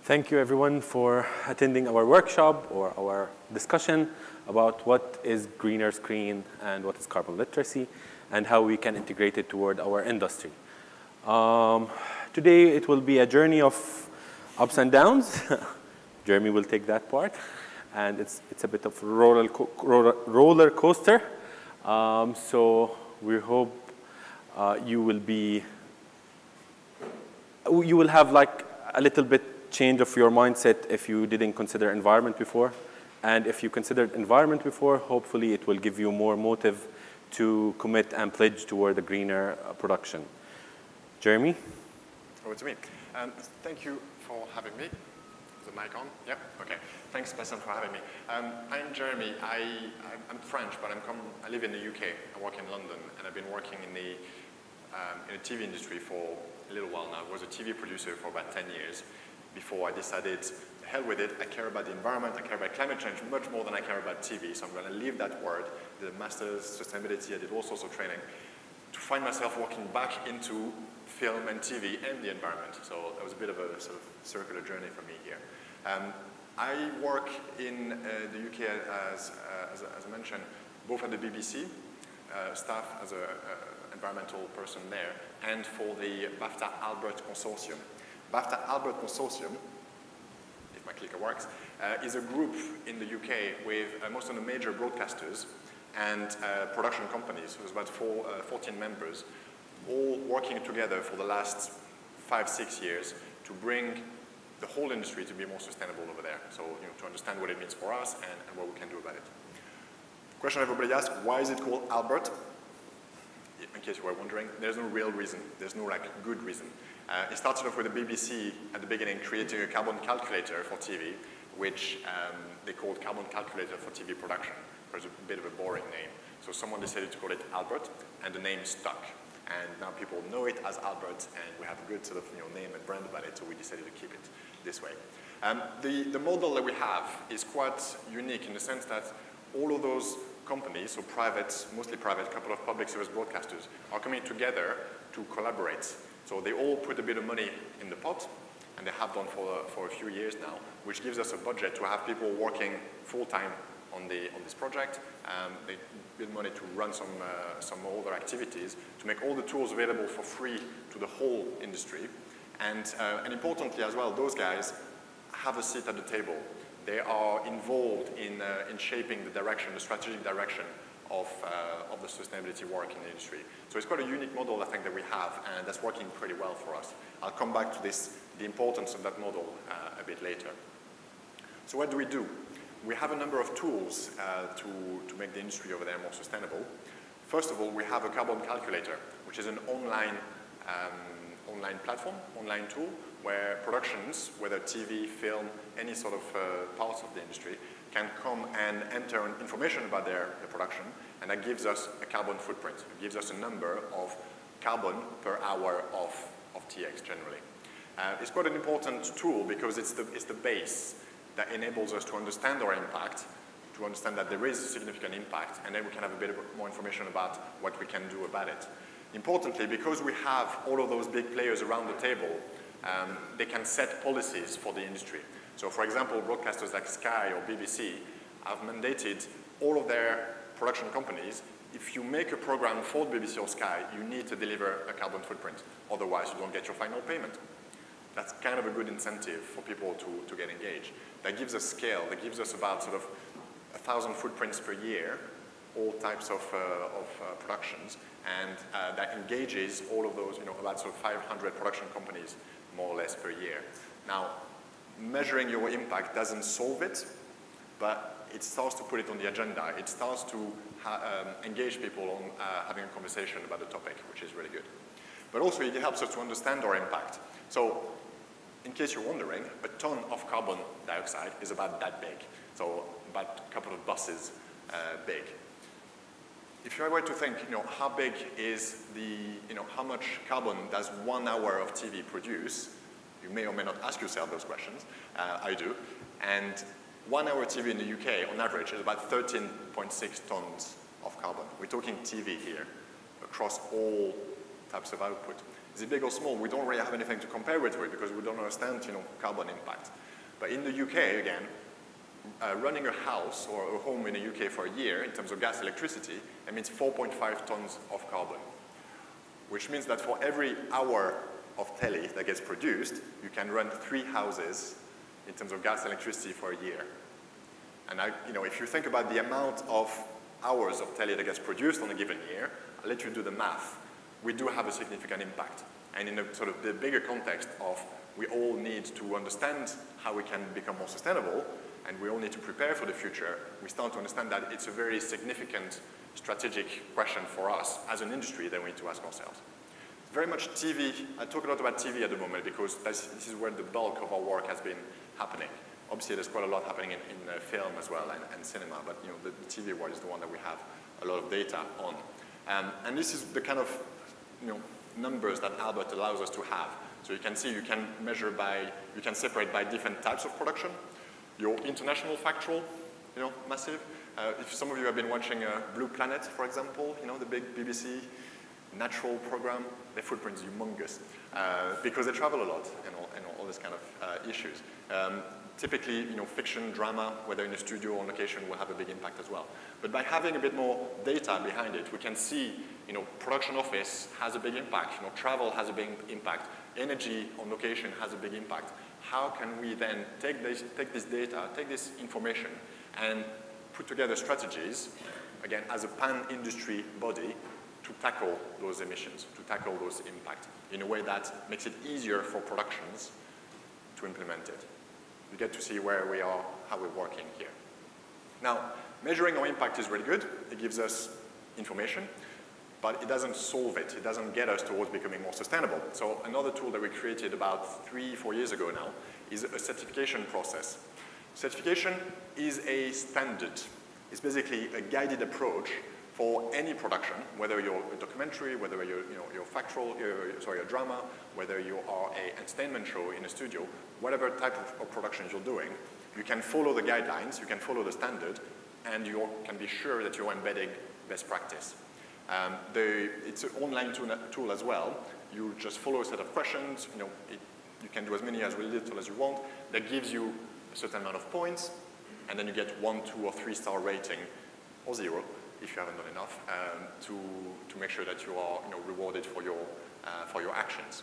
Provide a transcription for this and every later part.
Thank you everyone for attending our workshop or our discussion about what is greener screen and what is carbon literacy and how we can integrate it toward our industry. Today it will be a journey of ups and downs. Jeremy will take that part, and it's a bit of roller coaster. So we hope you will have like a little bit change of your mindset if you didn't consider environment before. And if you considered environment before, hopefully it will give you more motive to commit and pledge toward a greener production. Jeremy? Over to me. Thank you for having me. Is the mic on? Yep, okay. Thanks, Bassam, for having me. I'm Jeremy. I'm French, but I live in the UK. I work in London, and I've been working in the TV industry for a little while now. I was a TV producer for about 10 years before I decided, the hell with it, I care about the environment, I care about climate change much more than I care about TV, so I'm going to leave that word. I did a master's sustainability, I did all sorts of training, to find myself walking back into film and TV and the environment. So that was a bit of a sort of circular journey for me here. I work in the UK, as I mentioned, both at the BBC, staff as an environmental person there, and for the BAFTA Albert Consortium. BAFTA Albert Consortium, if my clicker works, is a group in the UK with most of the major broadcasters and production companies. There's about 14 members, all working together for the last 5-6 years to bring the whole industry to be more sustainable over there. So, to understand what it means for us and what we can do about it. Question everybody asks, why is it called Albert? In case you were wondering, there's no real reason. There's no good reason. It started off with the BBC at the beginning creating a carbon calculator for TV, which they called Carbon Calculator for TV Production. It was a bit of a boring name. So someone decided to call it Albert, and the name stuck. And now people know it as Albert, and we have a good sort of name and brand about it, so we decided to keep it this way. The model that we have is quite unique in the sense that all of those companies, so private, mostly private, couple of public service broadcasters, are coming together to collaborate. So they all put a bit of money in the pot, and they have done for a few years now, which gives us a budget to have people working full-time on this project. They build money to run some other activities, to make all the tools available for free to the whole industry. And importantly as well, those guys have a seat at the table. They are involved in shaping the direction, the strategic direction of the sustainability work in the industry. So it's quite a unique model, I think, that we have, and that's working pretty well for us. I'll come back to this, the importance of that model a bit later. So what do? We have a number of tools to make the industry over there more sustainable. First of all, we have a carbon calculator, which is an online platform, online tool, where productions, whether TV, film, any sort of parts of the industry, can come and enter information about their production, and that gives us a carbon footprint. It gives us a number of carbon per hour of TX generally. It's quite an important tool because it's the base that enables us to understand our impact, to understand that there is a significant impact, and then we can have a bit more information about what we can do about it. Importantly, because we have all of those big players around the table, they can set policies for the industry. So for example, broadcasters like Sky or BBC have mandated all of their production companies, if you make a program for BBC or Sky, you need to deliver a carbon footprint. Otherwise, you don't get your final payment. That's kind of a good incentive for people to get engaged. That gives us scale. That gives us about sort of 1,000 footprints per year, all types of productions, and that engages all of those, about sort of 500 production companies, more or less, per year. Now, measuring your impact doesn't solve it, but it starts to put it on the agenda. It starts to engage people on having a conversation about the topic, which is really good. But also, it helps us to understand our impact. So, in case you're wondering, a ton of carbon dioxide is about that big. So, about a couple of buses big. If you were to think, how big is how much carbon does 1 hour of TV produce? You may or may not ask yourself those questions. I do. And 1 hour TV in the UK, on average, is about 13.6 tons of carbon. We're talking TV here, across all types of output. Is it big or small? We don't really have anything to compare it with because we don't understand, carbon impact. But in the UK, again, running a house or a home in the UK for a year in terms of gas electricity, it means 4.5 tons of carbon, which means that for every hour of telly that gets produced, you can run 3 houses in terms of gas electricity for a year. And if you think about the amount of hours of telly that gets produced on a given year, I'll let you do the math. We do have a significant impact. And in a sort of the bigger context of we all need to understand how we can become more sustainable, and we all need to prepare for the future, we start to understand that it's a very significant strategic question for us as an industry that we need to ask ourselves. Very much TV. I talk a lot about TV at the moment because this is where the bulk of our work has been happening. Obviously, there's quite a lot happening in film as well and cinema, but the TV world is the one that we have a lot of data on. And this is the kind of numbers that Albert allows us to have. So you can see you can measure by, you can separate by different types of production. Your international factual, massive. If some of you have been watching Blue Planet, for example, the big BBC natural program, their footprint is humongous because they travel a lot and all this kind of issues. Typically, fiction, drama, whether in a studio or on location, will have a big impact as well. But by having a bit more data behind it, we can see, production office has a big impact. Travel has a big impact. Energy on location has a big impact. How can we then take this data, take this information, and put together strategies, again, as a pan-industry body, to tackle those emissions, to tackle those impacts in a way that makes it easier for productions to implement it. You get to see where we are, how we're working here. Now, measuring our impact is really good. It gives us information, but it doesn't solve it. It doesn't get us towards becoming more sustainable. So another tool that we created about 3-4 years ago now is a certification process. Certification is a standard. It's basically a guided approach for any production, whether you're a documentary, whether you're a drama, whether you are an entertainment show in a studio, whatever type of productions you're doing, you can follow the guidelines, you can follow the standard, and you can be sure that you're embedding best practice. It's an online tool as well. You just follow a set of questions. You can do as many as little as you want. That gives you a certain amount of points, and then you get 1, 2, or 3-star rating, or 0, if you haven't done enough, to make sure that you are rewarded for your actions.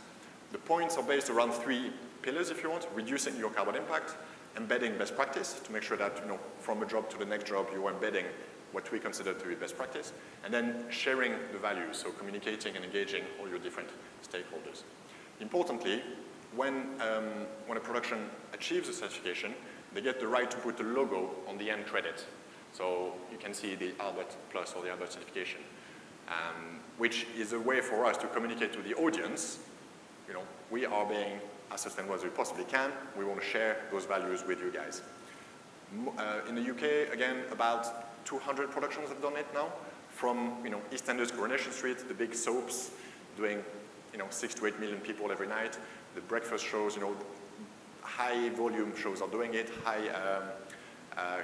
The points are based around 3 pillars, if you want: reducing your carbon impact, embedding best practice to make sure that from a job to the next job you are embedding what we consider to be best practice, and then sharing the values, so communicating and engaging all your different stakeholders. Importantly, when a production achieves a certification, they get the right to put a logo on the end credit. So you can see the Albert Plus or the Albert certification, which is a way for us to communicate to the audience, we are being as sustainable as we possibly can. We want to share those values with you guys. In the UK, again, about 200 productions have done it now, from EastEnders, Coronation Street, the big soaps, doing 6 to 8 million people every night. The breakfast shows, high volume shows are doing it, high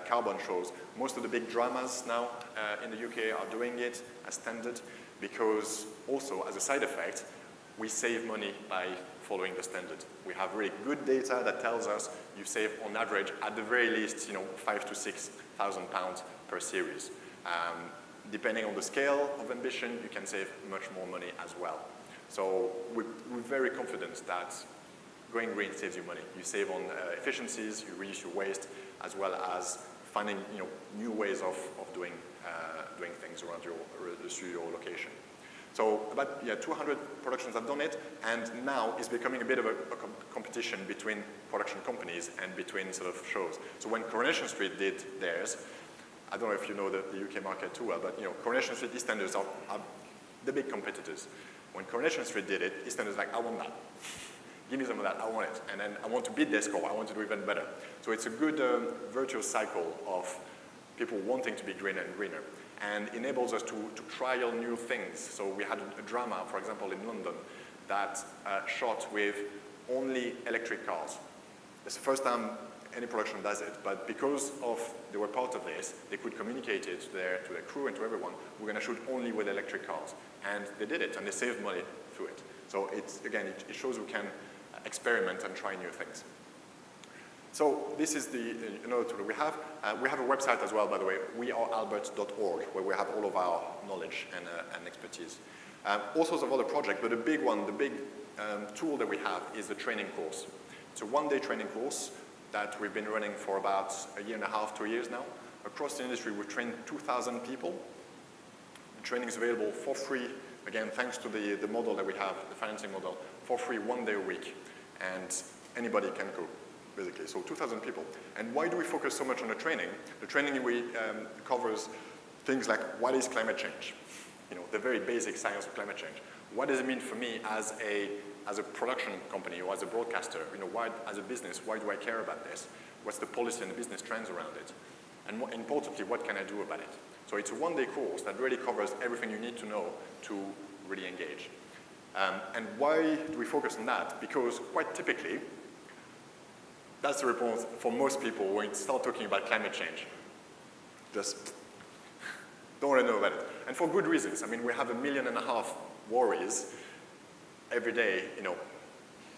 carbon shows. Most of the big dramas now in the UK are doing it as standard because also as a side effect, we save money by following the standard. We have really good data that tells us you save on average at the very least £5,000 to £6,000 per series. Depending on the scale of ambition, you can save much more money as well. So we're very confident that going green saves you money. You save on efficiencies, you reduce your waste, as well as finding new ways of doing things around the studio or location. So about 200 productions have done it, and now it's becoming a bit of a competition between production companies and between sort of shows. So when Coronation Street did theirs, I don't know if you know the UK market too well, but Coronation Street, EastEnders are the big competitors. When Coronation Street did it, EastEnders was like, I want that. Give me some of that, I want it. And then I want to beat their score, I want to do even better. So it's a good virtuous cycle of people wanting to be greener and greener, and enables us to trial new things. So we had a drama, for example, in London that shot with only electric cars. It's the first time any production does it, but because of they were part of this, they could communicate it to their crew and to everyone. We're going to shoot only with electric cars, and they did it, and they saved money through it. So it's again, it shows we can experiment and try new things. So this is another tool we have. We have a website as well, by the way, wearealbert.org, where we have all of our knowledge and expertise. All sorts of other projects, but the big one, the big tool that we have is the training course. It's a one-day training course that we've been running for about a year and a half, 2 years now. Across the industry, we've trained 2,000 people. The training is available for free, again, thanks to the model that we have, the financing model, for free 1 day a week. And anybody can go, basically. So 2,000 people. And why do we focus so much on the training? The training covers things like, what is climate change? You know, the very basic science of climate change. What does it mean for me as a production company or as a broadcaster? You know, why, as a business, why do I care about this? What's the policy and the business trends around it? And more importantly, what can I do about it? So it's a one-day course that really covers everything you need to know to really engage. And why do we focus on that? Because quite typically, that's the response for most people when you start talking about climate change. Just don't want to know about it. And for good reasons. I mean, we have 1.5 million worries every day, you know,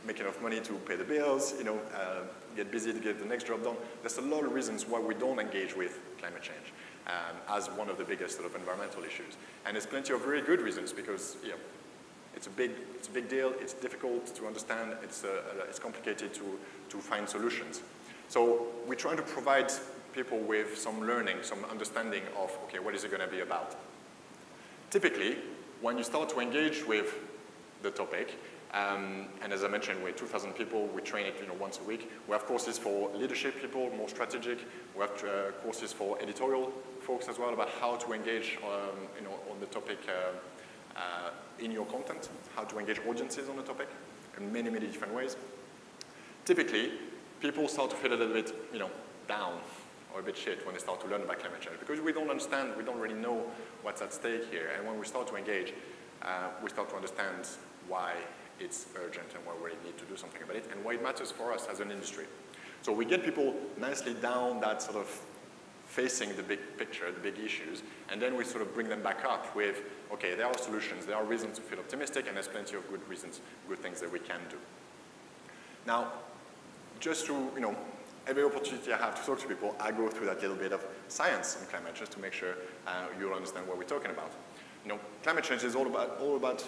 make enough money to pay the bills, you know, get busy to get the next job done. There's a lot of reasons why we don't engage with climate change as one of the biggest sort of environmental issues. And there's plenty of very good reasons because, you know, it's a big deal, it's difficult to understand, it's complicated to find solutions. So we're trying to provide people with some learning, some understanding of, okay, what is it going to be about? Typically, when you start to engage with the topic, and as I mentioned, we're 2,000 people, we train it, you know, once a week. We have courses for leadership people, more strategic. We have courses for editorial folks as well about how to engage, you know, on the topic in your content, how to engage audiences on the topic in many, many different ways. Typically, people start to feel a little bit, you know, down or a bit shit when they start to learn about climate change because we don't understand, we don't really know what's at stake here. And when we start to engage, we start to understand why it's urgent and why we need to do something about it and why it matters for us as an industry. So we get people nicely down that sort of facing the big picture, the big issues, and then we sort of bring them back up with, okay, there are solutions, there are reasons to feel optimistic, and there's plenty of good reasons, good things that we can do. Now, just to, you know, every opportunity I have to talk to people, I go through that little bit of science on climate just to make sure you'll understand what we're talking about. You know, climate change is all about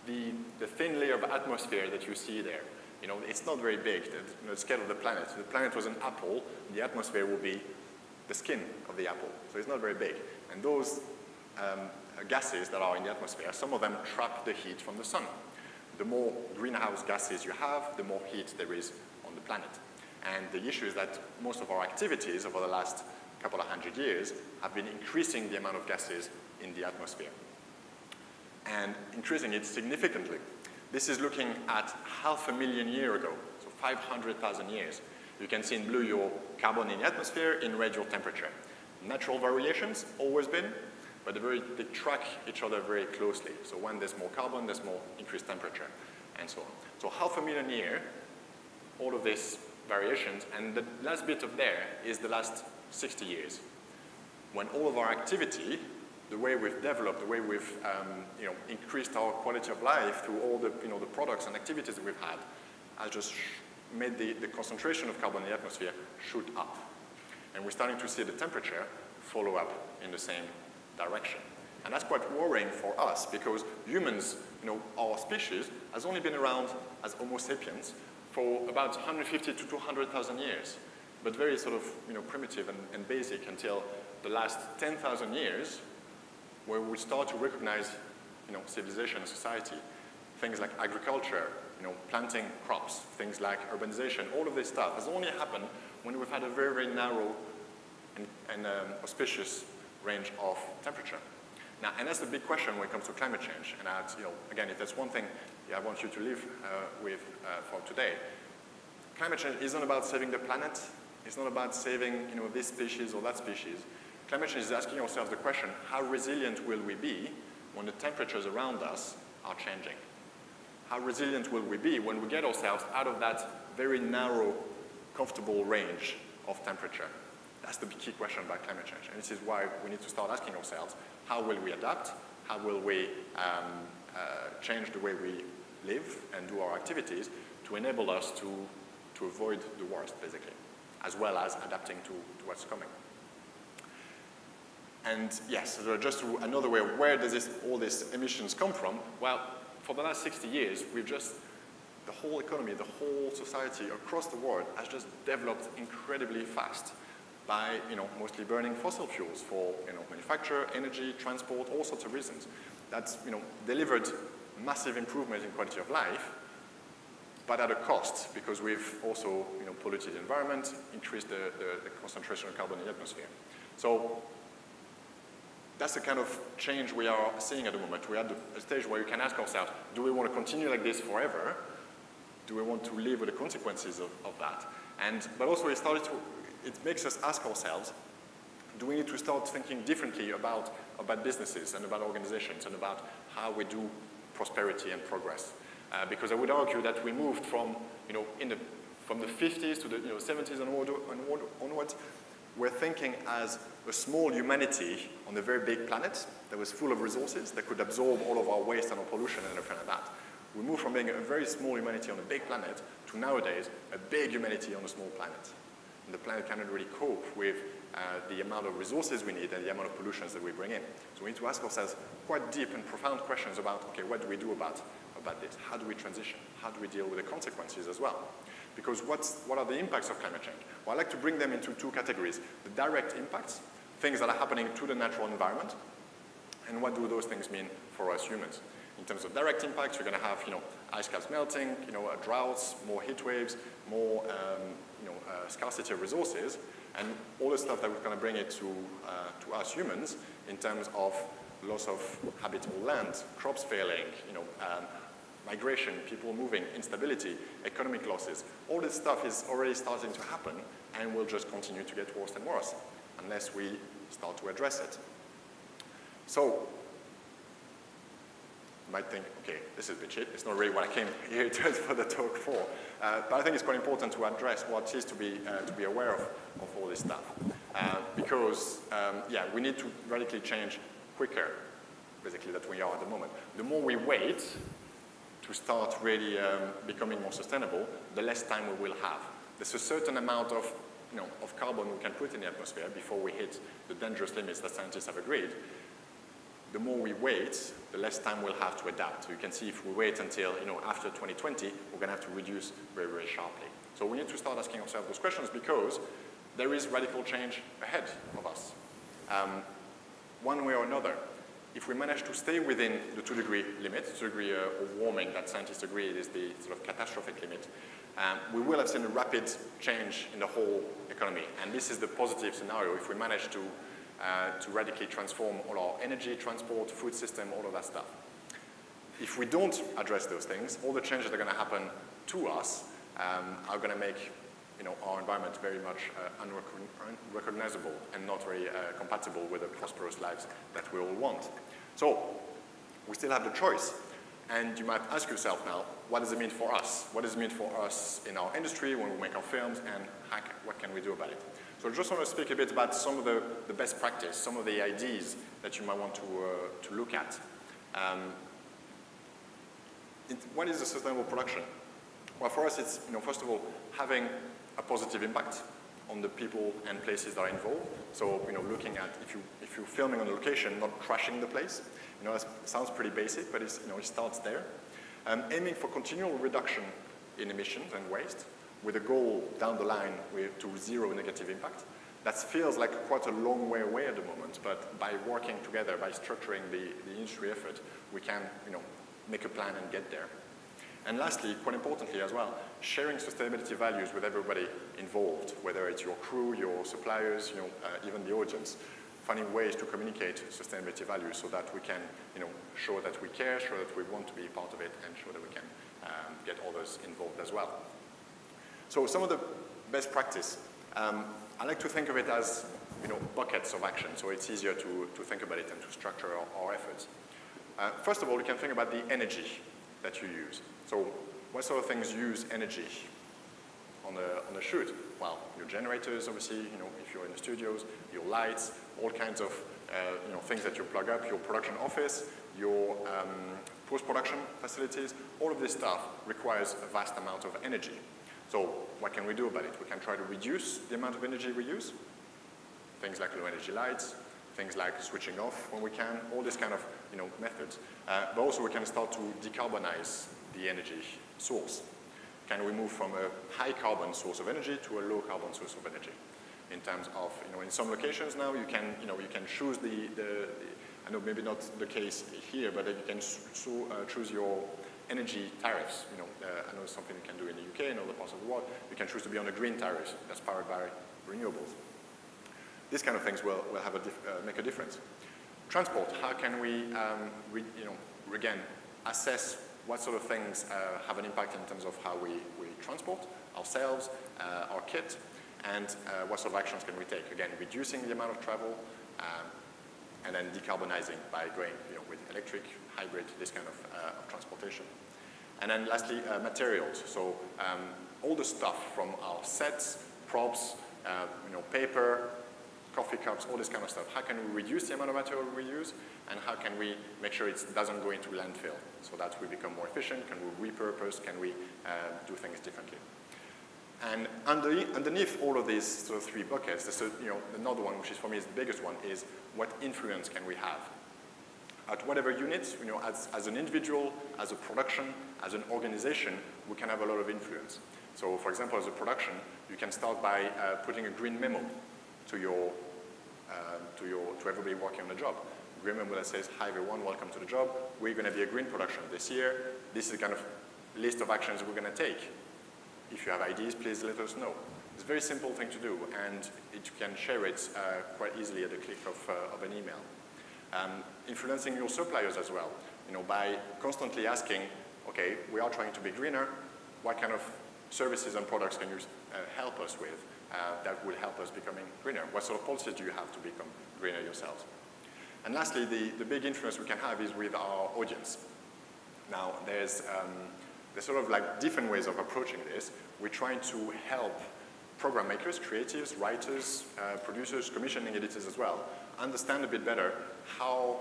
the thin layer of atmosphere that you see there. You know, it's not very big, the scale of the planet. If the planet was an apple, the atmosphere will be the skin of the apple. So it's not very big. And those gases that are in the atmosphere, some of them trap the heat from the sun. The more greenhouse gases you have, the more heat there is on the planet. And the issue is that most of our activities over the last couple of 100 years have been increasing the amount of gases in the atmosphere. And increasing it significantly. This is looking at 500,000 years ago, so 500,000 years. You can see in blue your carbon in the atmosphere, in red your temperature. Natural variations, always been, but they track each other very closely. So when there's more carbon, there's more increased temperature, and so on. So 500,000 years, all of these variations, and the last bit of there is the last 60 years, when all of our activity, the way we've developed, the way we've you know, increased our quality of life through all the, you know, the products and activities that we've had, has just made the concentration of carbon in the atmosphere shoot up. And we're starting to see the temperature follow up in the same direction. And that's quite worrying for us because humans, you know, our species has only been around as Homo sapiens for about 150 to 200,000 years, but very sort of, you know, primitive and basic until the last 10,000 years, where we start to recognize, you know, civilization and society, things like agriculture, you know, planting crops, things like urbanization, all of this stuff has only happened when we've had a very, very narrow and auspicious range of temperature. Now, and that's the big question when it comes to climate change. And you know, again, if there's one thing I want you to leave with for today, climate change isn't about saving the planet. It's not about saving, you know, this species or that species. Climate change is asking ourselves the question, how resilient will we be when the temperatures around us are changing? How resilient will we be when we get ourselves out of that very narrow comfortable range of temperature? That's the key question about climate change. And this is why we need to start asking ourselves, how will we adapt? How will we change the way we live and do our activities to enable us to avoid the worst, basically, as well as adapting to what's coming. And yes, so just another way, where does all these emissions come from? Well, for the last 60 years, the whole economy, the whole society across the world has just developed incredibly fast by, mostly burning fossil fuels for, manufacture, energy, transport, all sorts of reasons. That's, delivered massive improvement in quality of life, but at a cost, because we've also, polluted the environment, increased the concentration of carbon in the atmosphere. So that's the kind of change we are seeing at the moment. We're at a stage where you can ask ourselves, do we want to continue like this forever? Do we want to live with the consequences of that? But also it makes us ask ourselves, do we need to start thinking differently about businesses and about organizations and about how we do prosperity and progress? Because I would argue that we moved from, from the 50s to the 70s and onwards, we're thinking as a small humanity on a very big planet that was full of resources that could absorb all of our waste and our pollution and everything like that. We moved from being a very small humanity on a big planet to nowadays a big humanity on a small planet. And the planet cannot really cope with the amount of resources we need and the amount of pollutions that we bring in. So we need to ask ourselves quite deep and profound questions about, okay, what do we do about this? How do we transition? How do we deal with the consequences as well? Because what are the impacts of climate change? Well, I like to bring them into two categories. The direct impacts, things that are happening to the natural environment, and what do those things mean for us humans? In terms of direct impacts, you're going to have, ice caps melting, droughts, more heat waves, more, scarcity of resources, and all the stuff that we're going to bring it to us humans in terms of loss of habitable land, crops failing, migration, people moving, instability, economic losses. All this stuff is already starting to happen and will just continue to get worse and worse unless we start to address it. So you might think, okay, this is a bit shit. It's not really what I came here for the talk for. But I think it's quite important to address what is to be aware of all this stuff. Because, we need to radically change quicker, basically, than we are at the moment. The more we wait to start really becoming more sustainable, the less time we will have. There's a certain amount of carbon we can put in the atmosphere before we hit the dangerous limits that scientists have agreed. The more we wait, the less time we'll have to adapt. So you can see if we wait until after 2020, we're going to have to reduce very, very sharply. So we need to start asking ourselves those questions because there is radical change ahead of us. One way or another, if we manage to stay within the 2-degree limit, 2-degree of warming that scientists agree is the sort of catastrophic limit, we will have seen a rapid change in the whole economy. And this is the positive scenario if we manage to radically transform all our energy, transport, food system, all of that stuff. If we don't address those things, all the changes that are going to happen to us are going to make our environment very much unrecognizable and not very compatible with the prosperous lives that we all want. So we still have the choice. And you might ask yourself now, what does it mean for us? What does it mean for us in our industry when we make our films, and what can we do about it? So I just want to speak a bit about some of the best practice, some of the ideas that you might want to look at. What is a sustainable production? Well, for us, it's first of all having a positive impact on the people and places that are involved. So looking at if you're filming on a location, not crashing the place. That sounds pretty basic, but it starts there. Aiming for continual reduction in emissions and waste, with a goal down the line to zero negative impact. That feels like quite a long way away at the moment, but by working together, by structuring the industry effort, we can make a plan and get there. And lastly, quite importantly as well, sharing sustainability values with everybody involved, whether it's your crew, your suppliers, even the audience, finding ways to communicate sustainability values so that we can show that we care, show that we want to be part of it, and show that we can get others involved as well. So some of the best practice, I like to think of it as buckets of action, so it's easier to think about it and to structure our efforts. First of all, you can think about the energy that you use. So what sort of things use energy? on a shoot? Well, your generators, obviously, if you're in the studios, your lights, all kinds of things that you plug up, your production office, your post-production facilities, all of this stuff requires a vast amount of energy. So what can we do about it? We can try to reduce the amount of energy we use. Things like low energy lights, things like switching off when we can, all these kind of methods. But also we can start to decarbonize the energy source. Can we move from a high carbon source of energy to a low carbon source of energy? In terms of, in some locations now you can choose I know maybe not the case here, but you can choose your energy tariffs. I know it's something you can do in the UK and other parts of the world. You can choose to be on a green tariff that's powered by renewables. These kind of things will have make a difference. Transport, how can we, again, assess what sort of things have an impact in terms of how we transport ourselves, our kit, and what sort of actions can we take? Again, reducing the amount of travel, and then decarbonizing by going with electric, hybrid, this kind of transportation. And then lastly, materials. So all the stuff from our sets, props, paper, coffee cups, all this kind of stuff. How can we reduce the amount of material we use, and how can we make sure it doesn't go into landfill so that we become more efficient? Can we repurpose? Can we do things differently? And underneath all of these sort of three buckets, another one, which is for me is the biggest one, is what influence can we have? At whatever unit, as an individual, as a production, as an organization, we can have a lot of influence. So for example, as a production, you can start by putting a green memo to everybody working on the job. A green memo that says, hi everyone, welcome to the job. We're going to be a green production this year. This is the kind of list of actions we're going to take. If you have ideas, please let us know. It's a very simple thing to do, and you can share it quite easily at the click of an email. Influencing your suppliers as well, by constantly asking, okay, we are trying to be greener. What kind of services and products can you help us with that will help us becoming greener? What sort of policies do you have to become greener yourselves? And lastly, the big influence we can have is with our audience. Now, there's sort of like different ways of approaching this. We're trying to help program makers, creatives, writers, producers, commissioning editors as well, understand a bit better how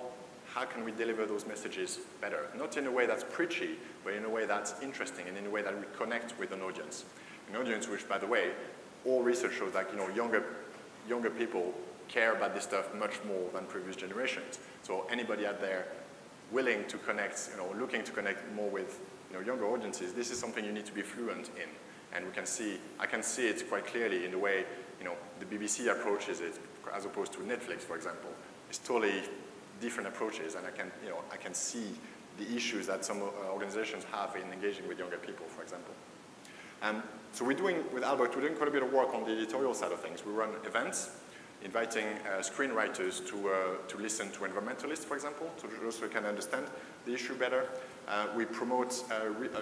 can we deliver those messages better. Not in a way that's preachy, but in a way that's interesting and in a way that we connect with an audience. An audience which, by the way, all research shows that younger people care about this stuff much more than previous generations. So anybody out there willing to connect, looking to connect more with younger audiences, this is something you need to be fluent in. And I can see it quite clearly in the way the BBC approaches it as opposed to Netflix, for example. It's totally different approaches, and I can see the issues that some organizations have in engaging with younger people, for example. So with Albert, we're doing quite a bit of work on the editorial side of things. We run events, inviting screenwriters to listen to environmentalists, for example, so they can understand the issue better. We promote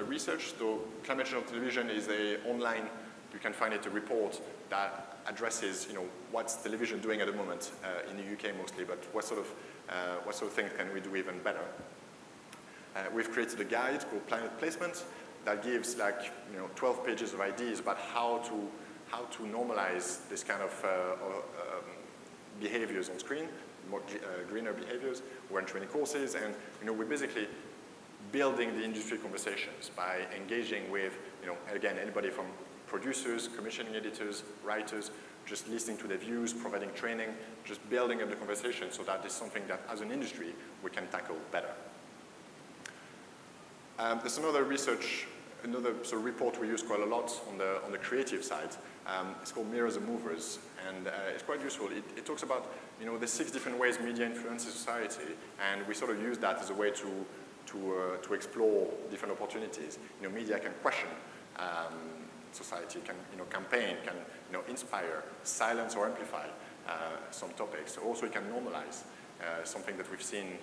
research. So Climate Change on Television is online, you can find it, a report that addresses what's television doing at the moment in the UK mostly, but what sort of things can we do even better. We've created a guide called Planet Placement that gives 12 pages of ideas about how to normalize this kind of behaviors on screen, more greener behaviors. We're in training courses, and we're basically building the industry conversations by engaging with, again, anybody from producers, commissioning editors, writers, just listening to their views, providing training, just building up the conversation so that it's something that, as an industry, we can tackle better. There's another sort of report we use quite a lot on the creative side. It's called Mirrors and Movers, and it's quite useful. It talks about the 6 different ways media influences society, and we sort of use that as a way to explore different opportunities. Media can question society, can campaign, can inspire, silence or amplify some topics. Also, it can normalize something that we've seen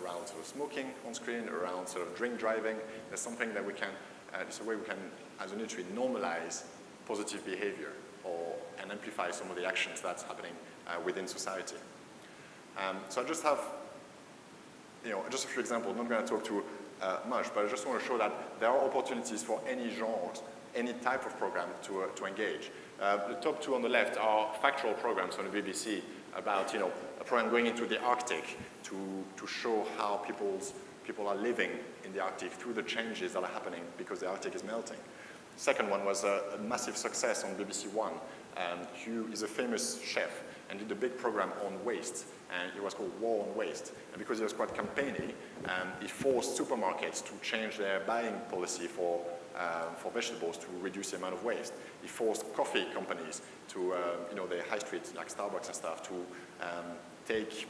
around sort of smoking on screen, around sort of drink driving. There's something that we can, it's a way we can, as an industry, normalize positive behavior and amplify some of the actions that's happening within society. So I just have just a few examples. I'm not going to talk too much, but I just want to show that there are opportunities for any genre any type of program to engage. The top two on the left are factual programs on the BBC about, you know, a program going into the Arctic to show how people are living in the Arctic through the changes that are happening because the Arctic is melting. Second one was a massive success on BBC One. Hugh is a famous chef and did a big program on waste, and it was called War on Waste. And because he was quite campaigny, he forced supermarkets to change their buying policy for vegetables to reduce the amount of waste. He forced coffee companies to, you know, the high streets like Starbucks and stuff to take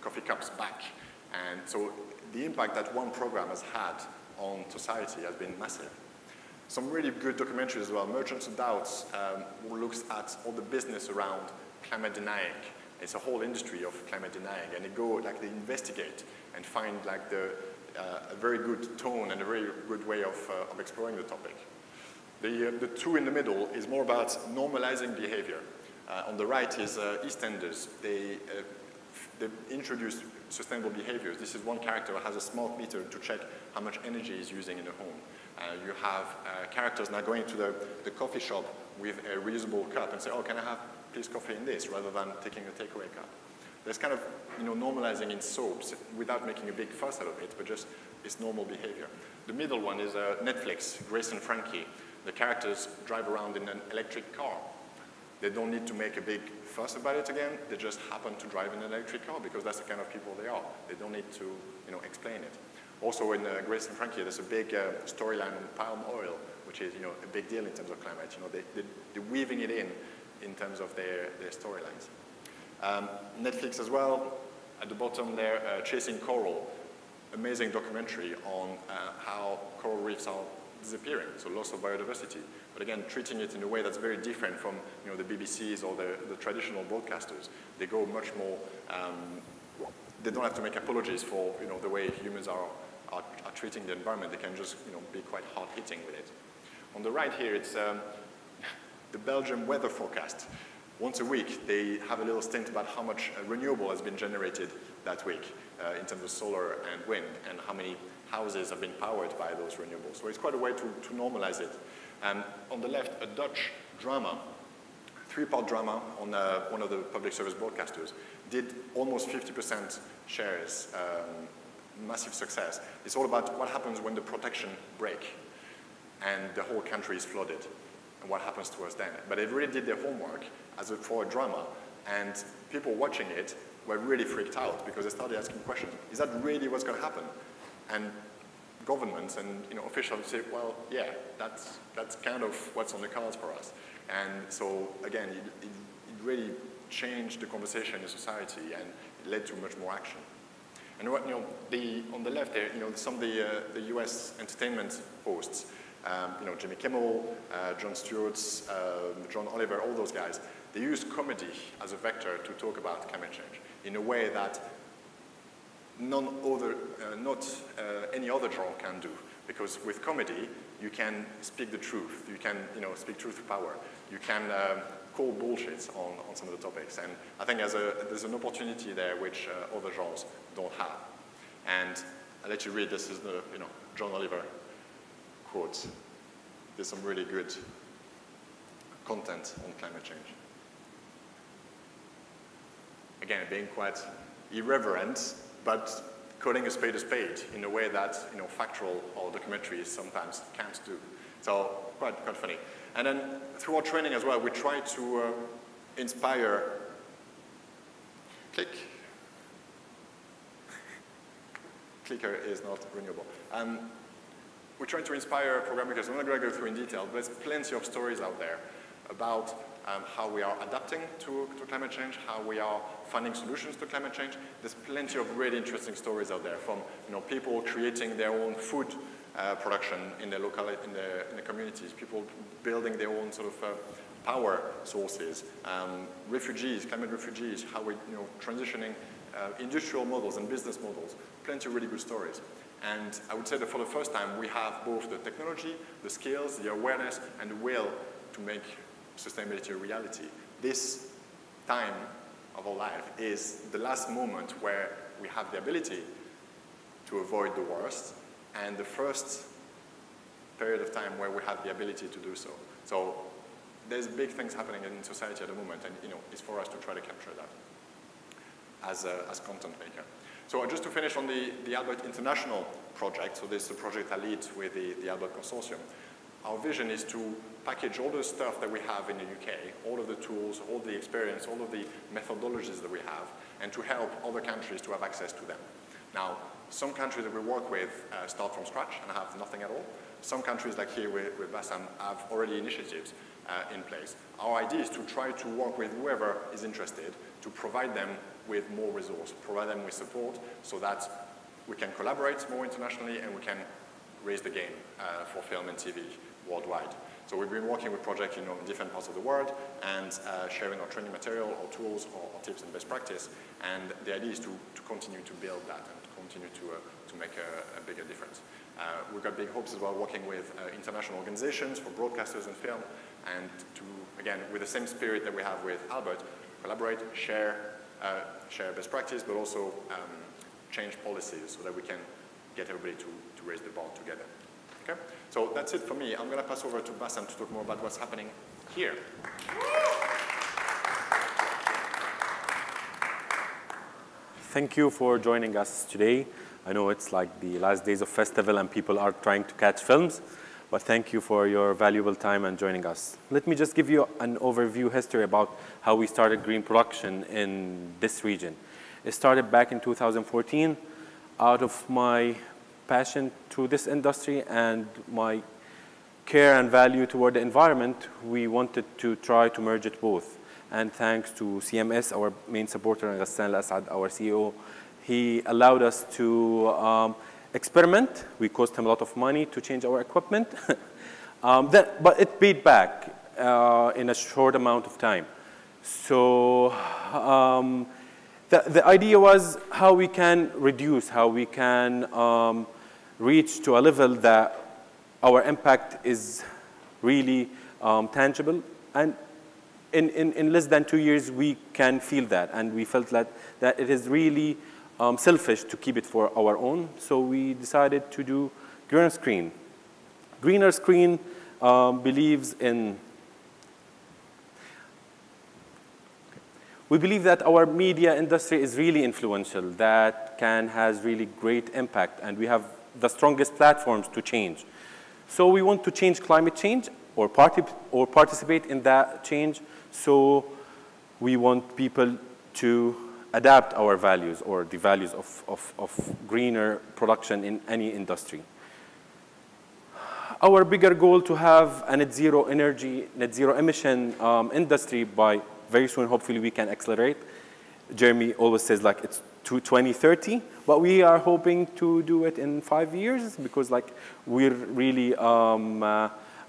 coffee cups back. And so the impact that one program has had on society has been massive. Some really good documentaries as well. Merchants of Doubts looks at all the business around climate denying. It's a whole industry of climate denying, and they investigate and find like a very good tone and a very good way of exploring the topic. The two in the middle is more about normalizing behavior. On the right is EastEnders. They introduce sustainable behaviors. This is one character who has a smart meter to check how much energy he's using in the home. You have characters now going to the coffee shop with a reusable cup and say, oh, can I have please coffee in this, rather than taking a takeaway cup. There's kind of, you know, normalizing in soaps without making a big fuss out of it, but just it's normal behavior. The middle one is Netflix, Grace and Frankie. The characters drive around in an electric car. They don't need to make a big fuss about it again. They just happen to drive in an electric car because that's the kind of people they are. They don't need to, you know, explain it. Also in Grace and Frankie, there's a big storyline on palm oil, which is, you know, a big deal in terms of climate. You know, they're weaving it in terms of their storylines. Netflix as well, at the bottom there, Chasing Coral, amazing documentary on how coral reefs are disappearing, so loss of biodiversity. But again, treating it in a way that's very different from, you know, the BBCs or the traditional broadcasters. They go much more, they don't have to make apologies for, you know, the way humans are treating the environment. They can just, you know, be quite hard-hitting with it. On the right here, it's the Belgium weather forecast. Once a week, they have a little stint about how much renewable has been generated that week in terms of solar and wind, and how many houses have been powered by those renewables. So it's quite a way to normalize it. And on the left, a Dutch drama, 3-part drama on one of the public service broadcasters, did almost 50% shares, massive success. It's all about what happens when the protection break and the whole country is flooded, and what happens to us then. But they really did their homework for a drama, and people watching it were really freaked out because they started asking questions. Is that really what's going to happen? And governments and, you know, officials say, well, yeah, that's kind of what's on the cards for us. And so again, it really changed the conversation in society, and it led to much more action. And what, you know, on the left there, you know, some of the US entertainment hosts, you know, Jimmy Kimmel, Jon Stewart, John Oliver, all those guys, they use comedy as a vector to talk about climate change in a way that not any other genre can do. Because with comedy, you can speak the truth. You can, you know, speak truth to power. You can call bullshit on some of the topics. And I think there's an opportunity there which other genres don't have. And I'll let you read, this is the, you know, John Oliver quotes. There's some really good content on climate change. Again, being quite irreverent, but calling a spade in a way that, you know, factual or documentaries sometimes can't do. So quite funny. And then through our training as well, we try to inspire. Click. Clicker is not renewable. We're trying to inspire programmers. I'm not going to go through in detail, but there's plenty of stories out there about how we are adapting to climate change, how we are finding solutions to climate change. There's plenty of really interesting stories out there from, you know, people creating their own food production in their in the communities, people building their own sort of power sources, refugees, climate refugees, how we, you know, transitioning industrial models and business models. Plenty of really good stories. And I would say that for the first time, we have both the technology, the skills, the awareness, and the will to make sustainability a reality. This time of our life is the last moment where we have the ability to avoid the worst, and the first period of time where we had the ability to do so. So there's big things happening in society at the moment, and it's for us to try to capture that as content maker. So just to finish on the Albert International project, so this is a project I lead with the Albert Consortium. Our vision is to package all the stuff that we have in the UK, all of the tools, all the experience, all of the methodologies that we have, and to help other countries to have access to them. Now, some countries that we work with start from scratch and have nothing at all. Some countries, like here with Bassam, have already initiatives in place. Our idea is to try to work with whoever is interested to provide them with more resource, provide them with support so that we can collaborate more internationally and we can raise the game for film and TV worldwide. So we've been working with projects in different parts of the world and sharing our training material or tools or tips and best practice. And the idea is to continue to build that and to continue to make a bigger difference. We've got big hopes as well working with international organizations for broadcasters and film, and to, again, with the same spirit that we have with Albert, collaborate, share best practice, but also change policies so that we can get everybody to raise the bar together. Okay? So that's it for me. I'm going to pass over to Bassam to talk more about what's happening here. Thank you for joining us today. I know it's like the last days of festival and people are trying to catch films, but thank you for your valuable time and joining us. Let me just give you an overview history about how we started green production in this region. It started back in 2014 out of my passion to this industry and my care and value toward the environment. We wanted to try to merge it both. And thanks to CMS, our main supporter, and Ghassan Al-Assad, our CEO, he allowed us to experiment. We cost him a lot of money to change our equipment, but it paid back in a short amount of time. So the idea was how we can reduce, how we can reach to a level that our impact is really tangible. And in less than 2 years, we can feel that. And we felt that it is really selfish to keep it for our own. So we decided to do Greener Screen. Greener Screen believes in, we believe that our media industry is really influential, that has really great impact, and we have the strongest platforms to change. So we want to change climate change or participate in that change. So we want people to adapt our values or the values of greener production in any industry. Our bigger goal to have a net zero energy, net zero emission industry by very soon, hopefully we can accelerate. Jeremy always says like it's to 2030, but we are hoping to do it in 5 years because like we're really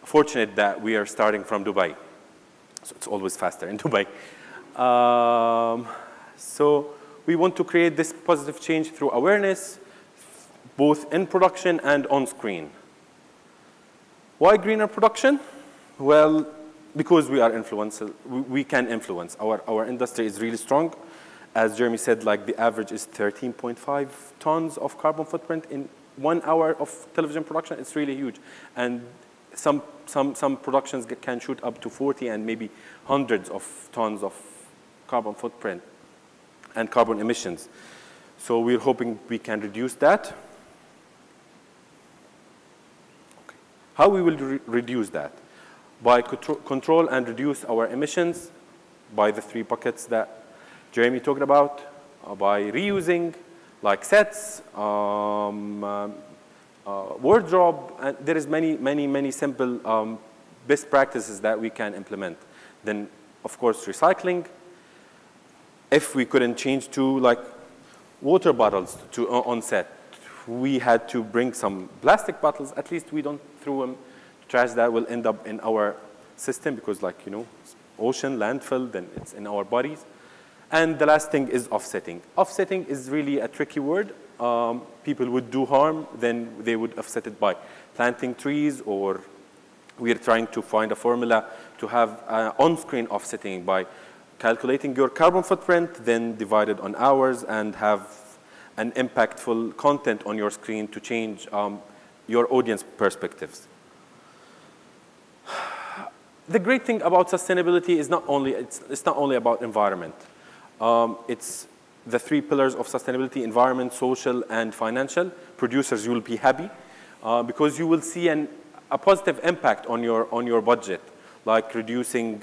fortunate that we are starting from Dubai. So it's always faster in Dubai. So we want to create this positive change through awareness, both in production and on screen. Why greener production? Well, because we are influential, we can influence. Our industry is really strong. As Jeremy said, like the average is 13.5 tons of carbon footprint in 1 hour of television production. It's really huge. And some productions can shoot up to 40 and maybe hundreds of tons of carbon footprint and carbon emissions. So we're hoping we can reduce that. Okay. How we will reduce that? By control and reduce our emissions by the 3 buckets that Jeremy talked about, by reusing like sets, wardrobe, and there is many simple best practices that we can implement. Then, of course, recycling. If we couldn't change to like water bottles on set, we had to bring some plastic bottles. At least we don't throw them to trash that will end up in our system because like, ocean, landfill, then it's in our bodies. And the last thing is offsetting. Offsetting is really a tricky word. People would do harm, then they would offset it by planting trees, or we are trying to find a formula to have on-screen offsetting by calculating your carbon footprint, then divided on hours, and have an impactful content on your screen to change your audience perspectives. the great thing about sustainability is it's not only about environment. It's the three pillars of sustainability: environment, social, and financial. Producers, you will be happy because you will see a positive impact on your budget, like reducing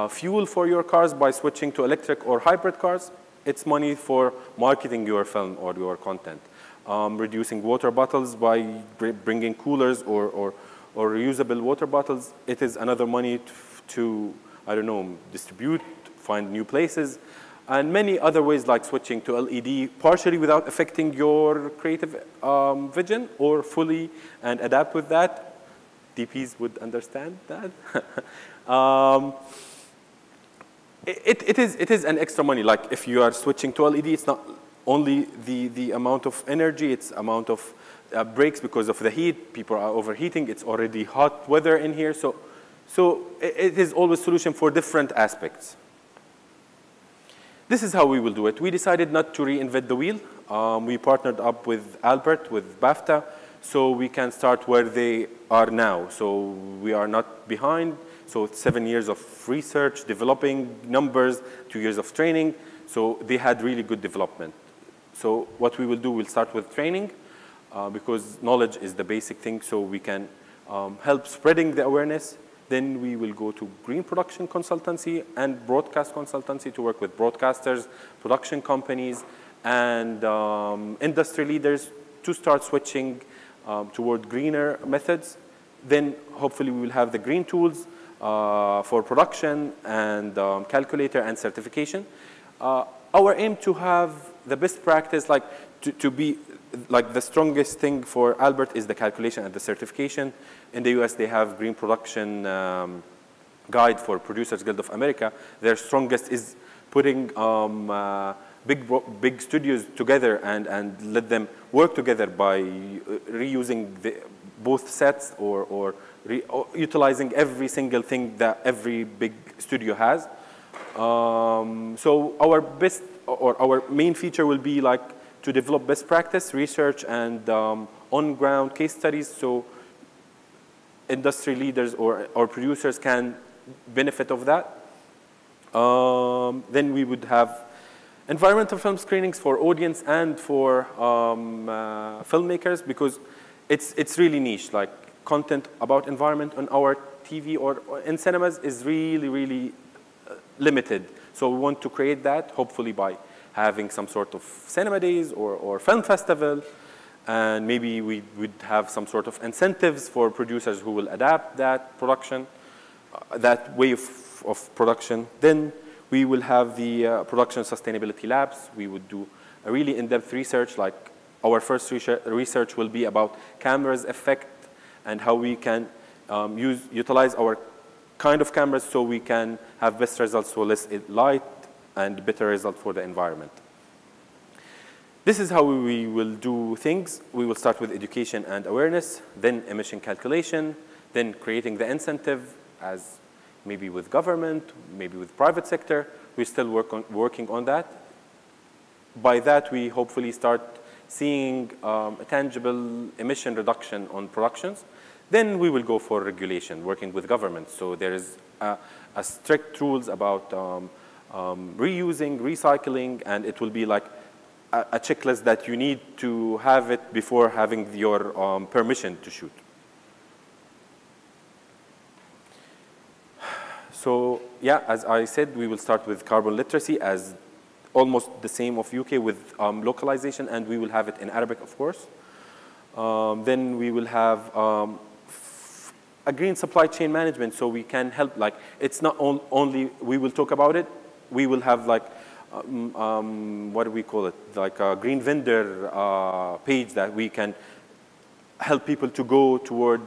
fuel for your cars by switching to electric or hybrid cars. It's money for marketing your film or your content. Reducing water bottles by bringing coolers or reusable water bottles. It is another money to, I don't know, distribute, find new places, and many other ways like switching to LED, partially without affecting your creative vision, or fully and adapt with that. DPs would understand that. It is an extra money. Like if you are switching to LED, it's not only the amount of energy, it's amount of breaks because of the heat. People are overheating. It's already hot weather in here. So it is always a solution for different aspects. This is how we will do it. We decided not to reinvent the wheel. We partnered up with Albert, with BAFTA, so we can start where they are now. So we are not behind. So 7 years of research, developing numbers, 2 years of training. So they had really good development. So what we will do, we'll start with training because knowledge is the basic thing, so we can help spreading the awareness. Then we will go to green production consultancy and broadcast consultancy to work with broadcasters, production companies, and industry leaders to start switching toward greener methods. Then hopefully we will have the green tools for production and calculator and certification. Our aim to have the best practice, like to be like the strongest thing for Albert is the calculation and the certification. In the US, they have green production guide for Producers Guild of America. Their strongest is putting big studios together and let them work together by reusing both sets or utilizing every single thing that every big studio has. So our best or our main feature will be like to develop best practice, research, and on-ground case studies, so industry leaders or producers can benefit of that. Then we would have environmental film screenings for audience and for filmmakers, because it's really niche. Like content about environment on our TV or in cinemas is really limited. So we want to create that, hopefully by having some sort of cinema days or film festival. And maybe we would have some sort of incentives for producers who will adapt that production, that way of production. Then we will have the production sustainability labs. We would do a really in-depth research. Like our first research will be about cameras effect and how we can utilize our kind of cameras so we can have best results, so less light and better result for the environment. This is how we will do things. We will start with education and awareness, then emission calculation, then creating the incentive, as maybe with government, maybe with private sector. We're still working on that. By that, we hopefully start seeing a tangible emission reduction on productions. Then we will go for regulation, working with government. So there is a strict rules about reusing, recycling, and it will be like a checklist that you need to have it before having your permission to shoot. So yeah, as I said, we will start with carbon literacy as almost the same of UK with localization, and we will have it in Arabic, of course. Then we will have a green supply chain management, so we can help. Like it's not only we will talk about it. We will have like what do we call it? Like a green vendor page that we can help people to go toward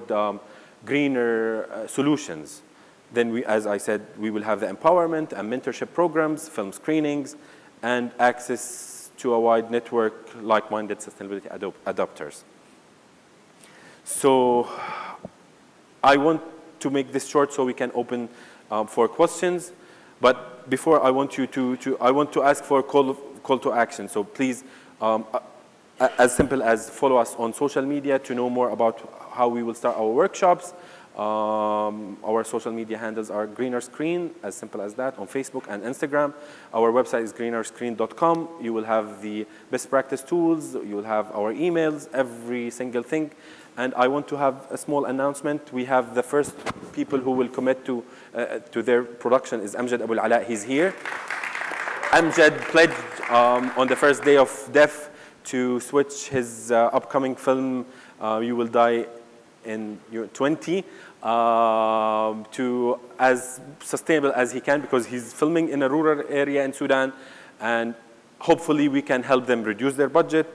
greener solutions. Then we, as I said, we will have the empowerment and mentorship programs, film screenings, and access to a wide network like-minded sustainability adopters. So I want to make this short so we can open for questions. But before, I want you to ask for a call to action. So please, as simple as follow us on social media to know more about how we will start our workshops. Our social media handles are Greener Screen, as simple as that, on Facebook and Instagram. Our website is greenerscreen.com. You will have the best practice tools. You will have our emails, every single thing. And I want to have a small announcement. We have the first people who will commit to their production is Amjad Abul Ala. He's here. Amjad pledged on the first day of DEF to switch his upcoming film, You Will Die in 20, to as sustainable as he can, because he's filming in a rural area in Sudan, and hopefully we can help them reduce their budget,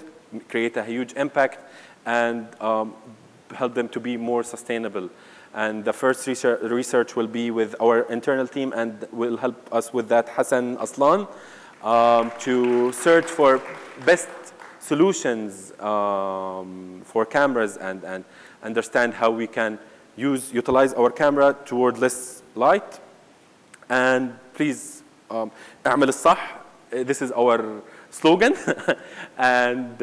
create a huge impact, and help them to be more sustainable. And the first research will be with our internal team, and will help us with that Hassan Aslan, to search for best solutions for cameras and understand how we can utilize our camera toward less light. And please, اعمل الصح. This is our slogan. And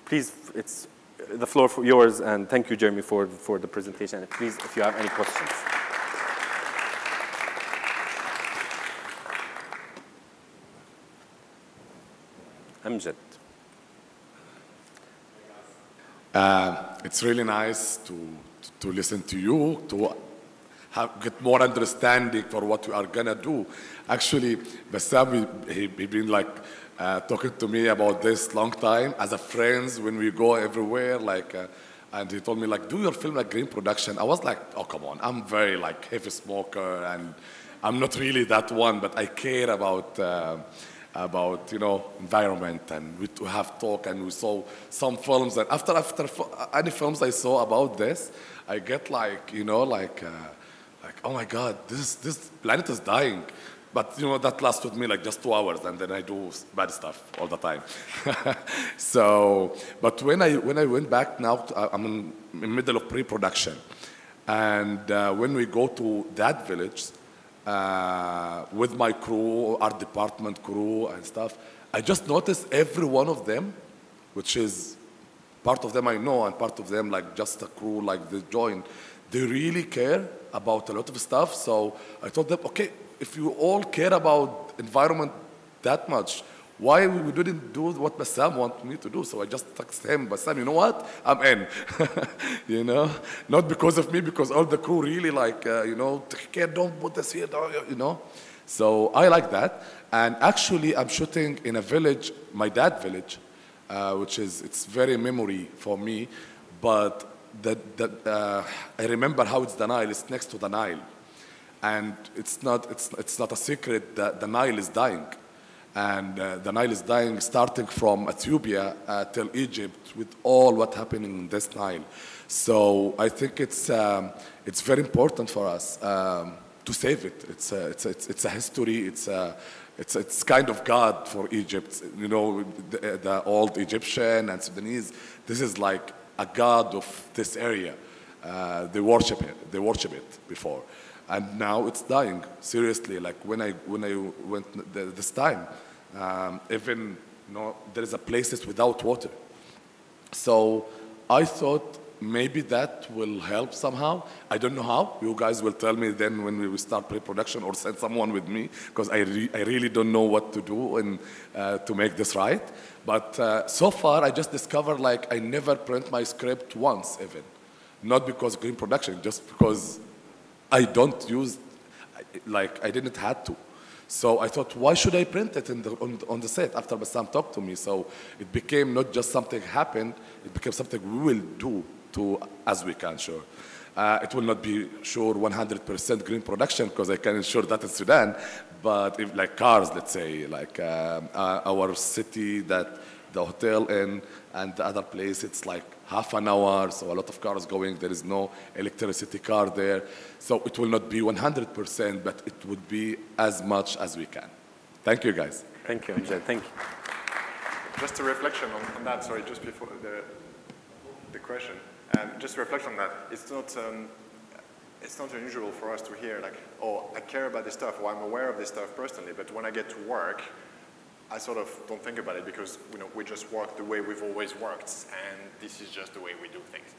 please, it's the floor for yours. And thank you, Jeremy, for the presentation. And please, if you have any questions. Amjad. It's really nice to listen to you, to get more understanding for what we are gonna do. Actually, Bassam, he been like talking to me about this long time as a friends when we go everywhere, like, and he told me like, do your film like Green Production. I was like, oh come on, I'm very like heavy smoker, and I'm not really that one, but I care about you know, environment, and we have talk, and we saw some films, and after any films I saw about this, I get like, you know, like oh my God, this planet is dying. But you know, that lasts with me like just 2 hours, and then I do bad stuff all the time. So, but when I went back now, I'm in the middle of pre-production, and when we go to that village, with my crew, art department crew and stuff, I just noticed every one of them, which is part of them I know and part of them like just a crew like they joined, they really care about a lot of stuff. So I told them, okay, if you all care about environment that much, why we didn't do what Bassam wanted me to do? So I just texted him, Bassam, you know what? I'm in. You know, not because of me, because all the crew really like, you know, take care, don't put this here, you know. So I like that. And actually, I'm shooting in a village, my dad's village, which is, it's very memory for me. But I remember how it's the Nile, it's next to the Nile. And it's not a secret that the Nile is dying. And the Nile is dying starting from Ethiopia till Egypt with all what's happening in this Nile. So I think it's very important for us to save it. It's a history, it's kind of God for Egypt. You know, the old Egyptian and Sudanese, this is like a God of this area. They worship it before. And now it's dying, seriously. Like when I went this time, even, you know, there is a places without water. So I thought maybe that will help somehow. I don't know how. You guys will tell me then when we will start pre-production, or send someone with me, because I really don't know what to do and to make this right. But so far, I just discovered like I never print my script once even. Not because Green Production, just because I don't use, like I didn't have to. So I thought, why should I print it on the set after Bassam talked to me? So it became not just something happened, it became something we will do as we can, sure. It will not be sure 100% Green Production, because I can ensure that in Sudan, but if like cars, let's say, like our city, that the hotel in, and the other place, it's like half an hour, so a lot of cars going, there is no electricity car there. So it will not be 100%, but it would be as much as we can. Thank you, guys. Thank you, Amjad. Thank you. Just a reflection on that, sorry, just before the question. Just a reflection on that. It's not unusual for us to hear like, oh, I care about this stuff, or I'm aware of this stuff personally, but when I get to work, I sort of don't think about it, because you know, we just work the way we've always worked, and this is just the way we do things.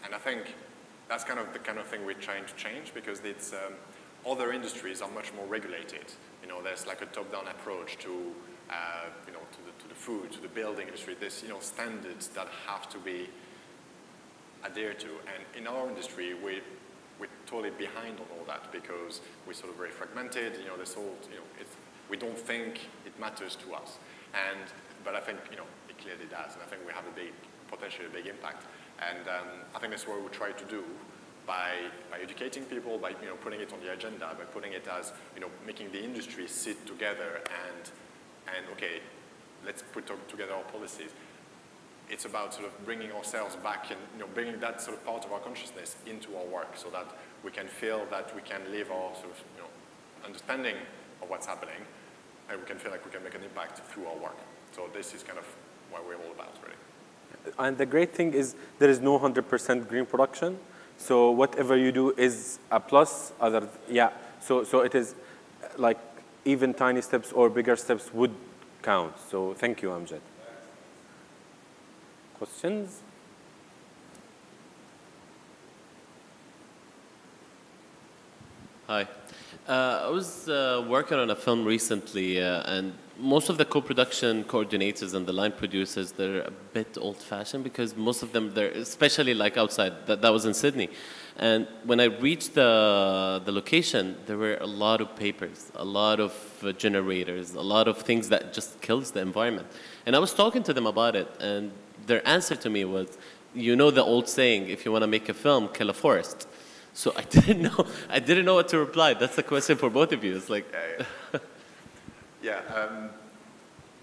And I think that's kind of the kind of thing we're trying to change, because it's, other industries are much more regulated. You know, there's like a top-down approach to, you know, to the food, to the building industry. There's, you know, standards that have to be adhered to. And in our industry, we're totally behind on all that, because we're sort of very fragmented. You know, this whole, you know, we don't think it matters to us. But I think, you know, it clearly does. And I think we have potentially a big impact. And I think that's what we try to do by educating people, by, you know, putting it on the agenda, by putting it as, you know, making the industry sit together and okay, let's put together our policies. It's about sort of bringing ourselves back and, you know, bringing that sort of part of our consciousness into our work, so that we can feel that we can live our sort of, you know, understanding of what's happening, and we can feel like we can make an impact through our work. So this is kind of what we're all about, really. And the great thing is there is no 100% green production. So whatever you do is a plus. So it is like even tiny steps or bigger steps would count. So thank you, Amjad. Questions? Hi. I was working on a film recently, and most of the co-production coordinators and the line producers, they're a bit old-fashioned, because most of them, they're, especially like outside, that was in Sydney. And when I reached the location, there were a lot of papers, a lot of generators, a lot of things that just kills the environment. And I was talking to them about it, and their answer to me was, you know the old saying, if you want to make a film, kill a forest. So I didn't know what to reply. That's the question for both of you. It's like,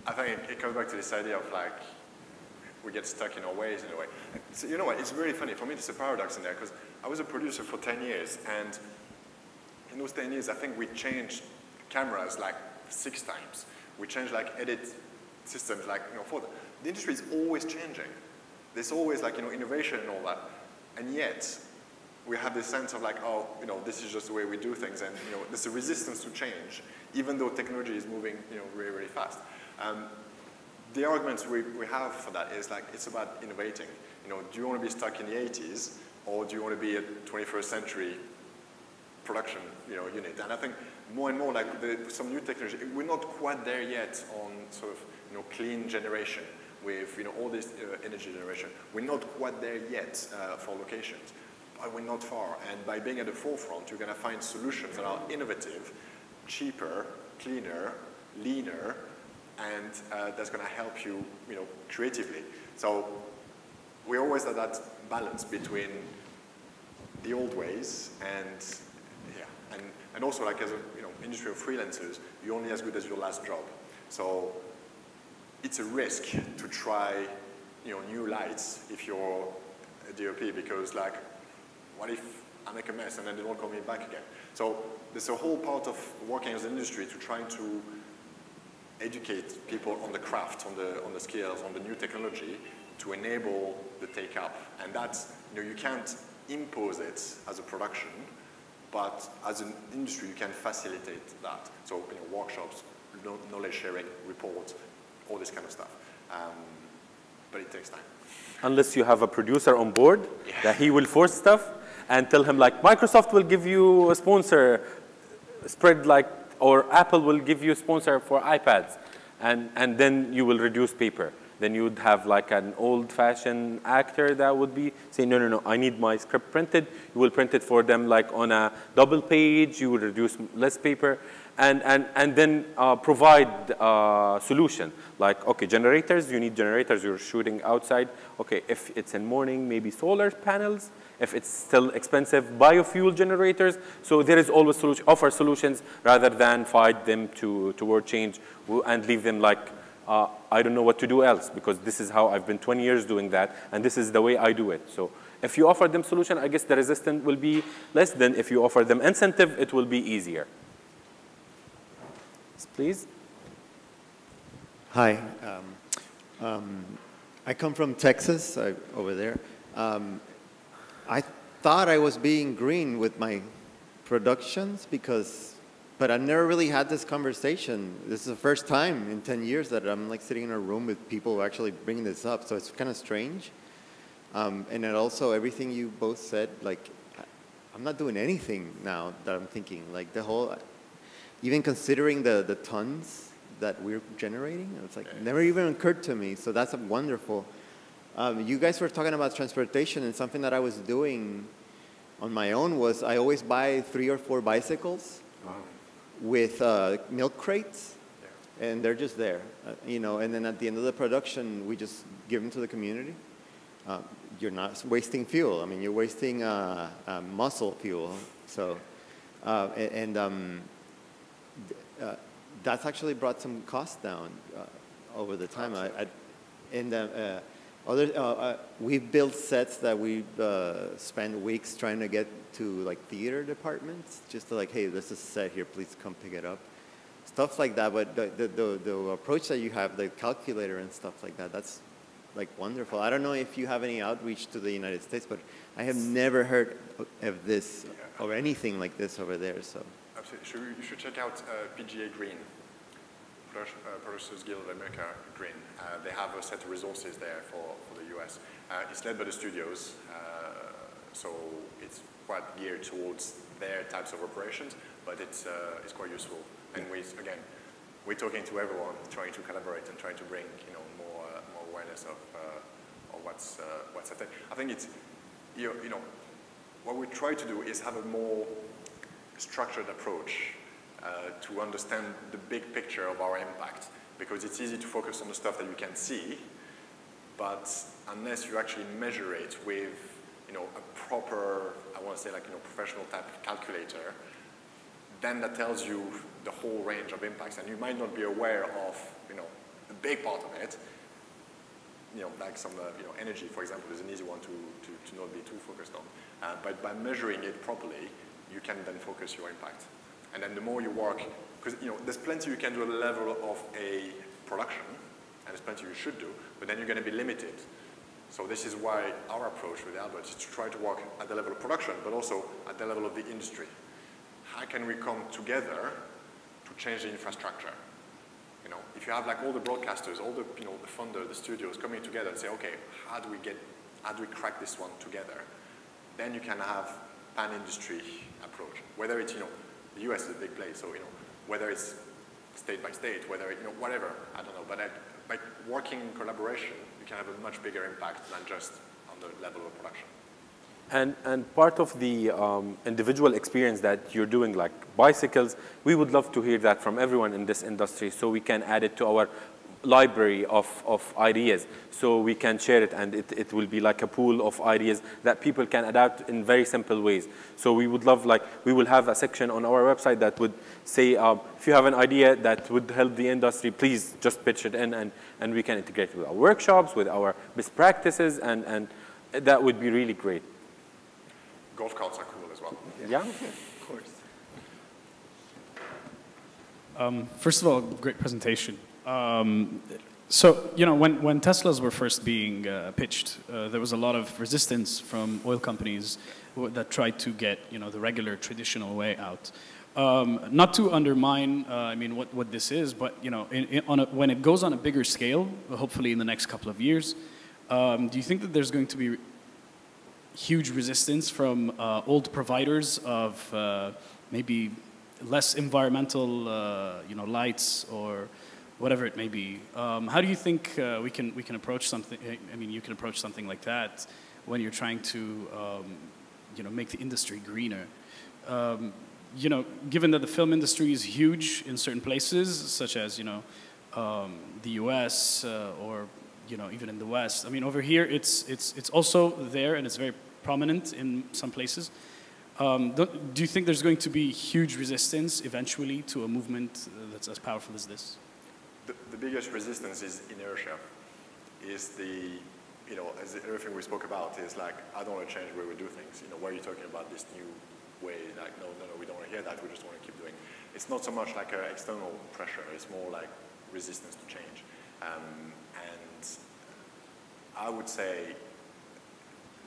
I think it comes back to this idea of like, we get stuck in our ways in a way. So you know what, it's really funny. For me, there's a paradox in there, because I was a producer for 10 years, and in those 10 years, I think we changed cameras like 6 times. We changed like edit systems, like, you know, the industry is always changing. There's always like, you know, innovation and all that. And yet, we have this sense of like, oh, you know, this is just the way we do things, and, you know, there's a resistance to change, even though technology is moving, you know, really, really fast. The arguments we have for that is like, it's about innovating. You know, do you want to be stuck in the 80s, or do you want to be a 21st century production, you know, unit? And I think more and more, like some new technology, we're not quite there yet on sort of, you know, clean generation with, you know, all this energy generation. We're not quite there yet for locations. But we're not far, and by being at the forefront, you're going to find solutions that are innovative, cheaper, cleaner, leaner, and that's going to help you, you know, creatively. So we're always at that balance between the old ways and also, like, as a, you know, industry of freelancers, you're only as good as your last job. So it's a risk to try, you know, new lights if you're a DOP, because like, what if I make a mess and then they don't call me back again? So there's a whole part of working as an industry to trying to educate people on the craft, on the skills, on the new technology to enable the take-up. And that's, you know, you can't impose it as a production, but as an industry, you can facilitate that. So, you know, workshops, knowledge sharing, reports, all this kind of stuff. But it takes time. Unless you have a producer on board, that he will force stuff and tell him like, Microsoft will give you a sponsor, spread like, or Apple will give you a sponsor for iPads, and then you will reduce paper. Then you would have like an old-fashioned actor that would be saying, no, I need my script printed. You will print it for them like on a double page. You will reduce less paper, and then provide a solution. Like, okay, generators, you need generators. You're shooting outside. Okay, if it's in morning, maybe solar panels. If it's still expensive, biofuel generators. So there is always offer solutions rather than fight them toward change and leave them like, I don't know what to do else, because this is how I've been 20 years doing that, and this is the way I do it. So if you offer them solution, I guess the resistance will be less than if you offer them incentive, it will be easier. Please. Hi. I come from Texas, over there. I thought I was being green with my productions but I never really had this conversation. This is the first time in 10 years that I'm like sitting in a room with people actually bringing this up, so it's kind of strange. And then also everything you both said, like, I'm not doing anything now that I'm thinking. Like the whole, even considering the tons that we're generating, it's like never even occurred to me. So that's wonderful. You guys were talking about transportation, and something that I was doing on my own was I always buy 3 or 4 bicycles with milk crates, and they're just there, you know. And then at the end of the production, we just give them to the community. You're not wasting fuel. I mean, you're wasting muscle fuel. So, that's actually brought some costs down over the time. We've built sets that we spend weeks trying to get to like theater departments, just to like, hey, there's a set here, please come pick it up. Stuff like that, but the approach that you have, the calculator and stuff like that, that's like wonderful. I don't know if you have any outreach to the United States, but I have never heard of this or anything like this over there. So absolutely, you should check out PGA Green, Producers Guild of America Green. They have a set of resources there for the US. It's led by the studios, so it's quite geared towards their types of operations, but it's quite useful. And we're talking to everyone, trying to collaborate and trying to bring more awareness of what's at stake. I think it's what we try to do is have a more structured approach to understand the big picture of our impact, because it's easy to focus on the stuff that you can see, but unless you actually measure it with a proper, I want to say professional type of calculator, then that tells you the whole range of impacts, and you might not be aware of the big part of it. Like some energy, for example, is an easy one to not be too focused on. But by measuring it properly, you can then focus your impact. And then the more you work, because there's plenty you can do at the level of a production, and there's plenty you should do, but then you're going to be limited. So this is why our approach with Albert is to try to work at the level of production, but also at the level of the industry. How can we come together to change the infrastructure? If you have like all the broadcasters, all the the funder, the studios coming together and say, okay, how do we crack this one together? Then you can have pan-industry approach. Whether it's the US is a big place, so whether it's state by state, whether whatever, I don't know. But by working in collaboration, you can have a much bigger impact than just on the level of production. And part of the individual experience that you're doing, like bicycles, we would love to hear that from everyone in this industry, so we can add it to our library of ideas, so we can share it, and it will be like a pool of ideas that people can adapt in very simple ways. So we would love, we will have a section on our website that would say, if you have an idea that would help the industry, please just pitch it in, and we can integrate it with our workshops, with our best practices, and that would be really great. Golf carts are cool as well. Yeah, of course. First of all, great presentation. So, when Teslas were first being pitched, there was a lot of resistance from oil companies that tried to get, the regular traditional way out. Not to undermine, what this is, but, when it goes on a bigger scale, hopefully in the next couple of years, do you think that there's going to be huge resistance from old providers of maybe less environmental, lights or whatever it may be? How do you think we can approach something? I mean, you can approach something like that when you're trying to, make the industry greener. Given that the film industry is huge in certain places, such as the U.S. Or even in the West. I mean, over here it's also there, and it's very prominent in some places. Do you think there's going to be huge resistance eventually to a movement that's as powerful as this? The biggest resistance is inertia. Is as everything we spoke about is like, I don't want to change the way we do things. Why are you talking about this new way? Like, no, we don't want to hear that. We just want to keep doing. It's not so much like an external pressure. It's more like resistance to change. And I would say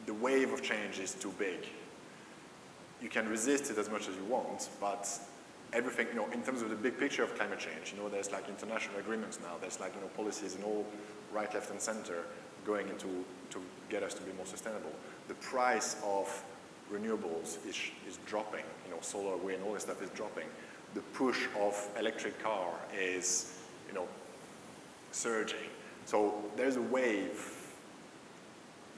the wave of change is too big. You can resist it as much as you want, but everything, in terms of the big picture of climate change, there's like international agreements now, there's like, policies in all right, left, and center going into to get us to be more sustainable. The price of renewables is dropping. You know, solar, wind, all this stuff is dropping. The push of electric car is, you know, surging. So there's a wave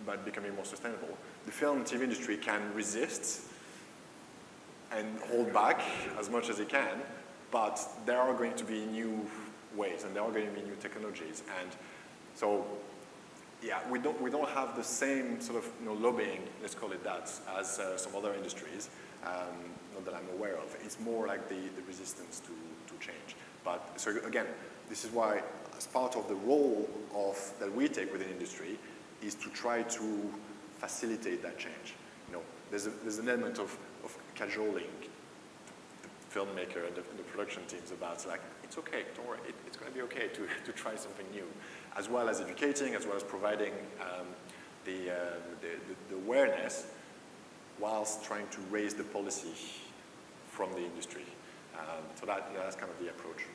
about becoming more sustainable. The film and TV industry can resist and hold back as much as it can, but there are going to be new ways and there are going to be new technologies. And so, yeah, we don't have the same sort of, you know, lobbying, let's call it that, as some other industries, not that I'm aware of. It's more like the resistance to change. But so again, this is why, as part of the role that we take within industry, is to try to facilitate that change. You know, there's an element of cajoling the filmmaker and the production teams about, like, it's okay, don't worry, it's going to be okay to try something new, as well as educating, as well as providing the awareness, whilst trying to raise the policy from the industry. So that's kind of the approach.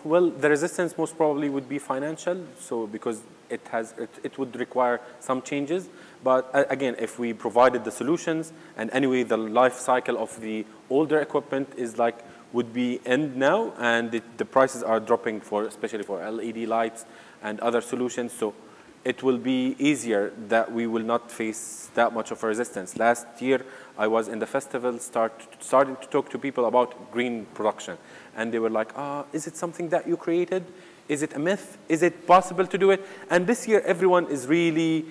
Well, the resistance most probably would be financial, so because it would require some changes. But again, if we provided the solutions, and anyway, the life cycle of the older equipment is would be end now, and the prices are dropping especially for LED lights and other solutions. So it will be easier that we will not face that much of a resistance. Last year, I was in the festival starting to talk to people about green production. And they were like, is it something that you created? Is it a myth? Is it possible to do it? And this year, everyone is really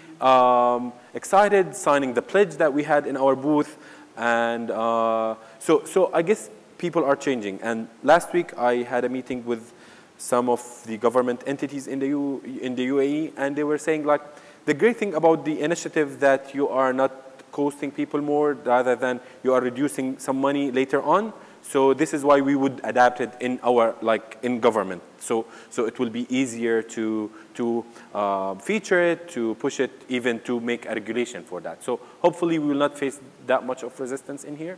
excited, signing the pledge that we had in our booth. And so I guess people are changing. And last week, I had a meeting with some of the government entities in the UAE, and they were saying, like, the great thing about the initiative that you are not costing people more rather than you are reducing some money later on. So this is why we would adapt it in our, in government. So it will be easier to feature it, to push it, even to make a regulation for that. So hopefully we will not face that much of resistance in here.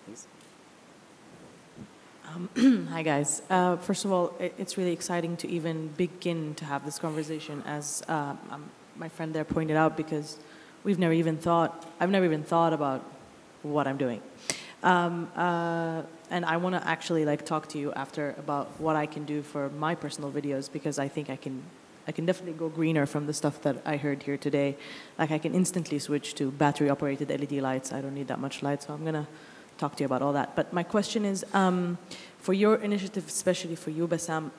Please. Hi guys. First of all, it's really exciting to even begin to have this conversation, as my friend there pointed out, because I've never even thought about what I'm doing. And I want to actually talk to you after about what I can do for my personal videos, because I think I can definitely go greener from the stuff that I heard here today. Like, I can instantly switch to battery operated LED lights. I don't need that much light, so I'm going to talk to you about all that. But my question is, for your initiative, especially for you, Bassam,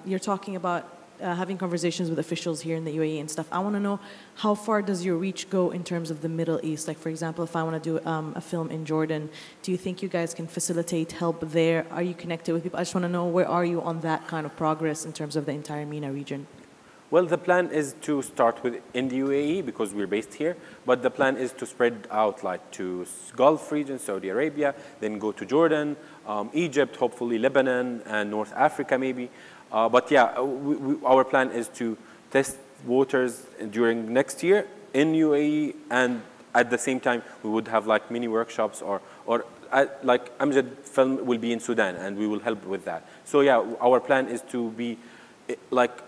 you're talking about having conversations with officials here in the UAE and stuff. I want to know, how far does your reach go in terms of the Middle East? Like, for example, if I want to do a film in Jordan, do you think you guys can facilitate help there? Are you connected with people? I just want to know, where are you on that kind of progress in terms of the entire MENA region? Well, the plan is to start in the UAE, because we're based here, but the plan is to spread out to Gulf region, Saudi Arabia, then go to Jordan, Egypt, hopefully Lebanon, and North Africa maybe. But yeah, our plan is to test waters during next year in UAE, and at the same time we would have mini workshops, or Amjad Film will be in Sudan, and we will help with that. So yeah, our plan is to be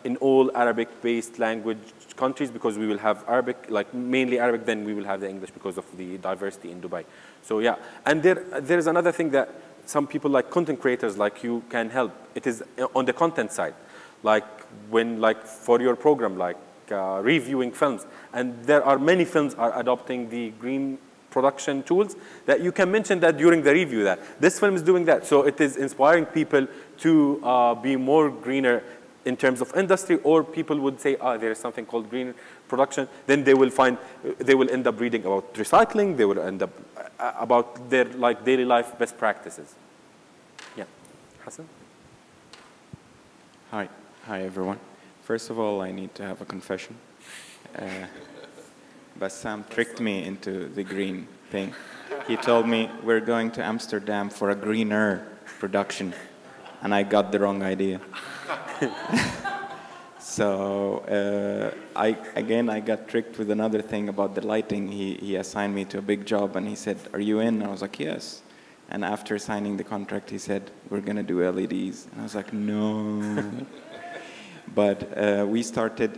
in all Arabic-based language countries, because we will have Arabic, mainly Arabic, then we will have the English because of the diversity in Dubai. So yeah, and there's another thing that some people, content creators like you, can help. It is on the content side, for your program, reviewing films. And there are many films are adopting the green production tools, that you can mention that during the review, that this film is doing that. So it is inspiring people to be more greener in terms of industry, or people would say, there is something called green production. Then they will end up reading about recycling. They will end up about their daily life best practices. Yeah, Hassan. Hi everyone. First of all, I need to have a confession. Bassam tricked me into the green thing. He told me we're going to Amsterdam for a greener production, and I got the wrong idea. So I got tricked with another thing about the lighting. He assigned me to a big job, and he said, "Are you in?" And I was like, "Yes." And after signing the contract, he said, "We're gonna do LEDs." And I was like, "No." But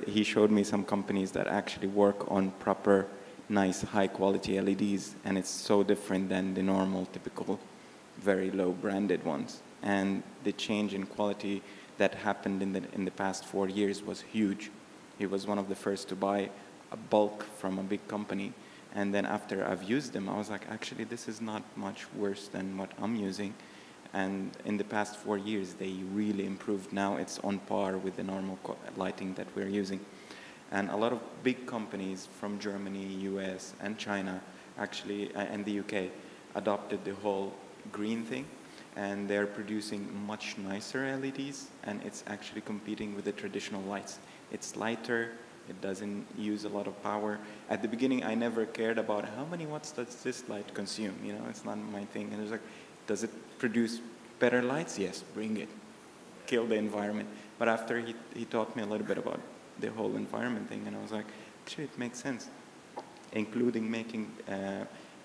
he showed me some companies that actually work on proper, nice, high-quality LEDs, and it's so different than the normal, typical, very low branded ones. And the change in quality that happened in the past 4 years was huge. He was one of the first to buy a bulk from a big company. And then after I've used them, I was like, actually, this is not much worse than what I'm using. And in the past 4 years, they really improved. Now it's on par with the normal lighting that we're using. And a lot of big companies from Germany, US, and China, actually, and the UK, adopted the whole green thing. And they're producing much nicer LEDs, and it's actually competing with the traditional lights. It's lighter, it doesn't use a lot of power. At the beginning, I never cared about how many watts does this light consume. You know, it's not my thing. And it was like, does it produce better lights? Yes, bring it. Kill the environment. But after he taught me a little bit about the whole environment thing, and I was like, actually, it makes sense. Including making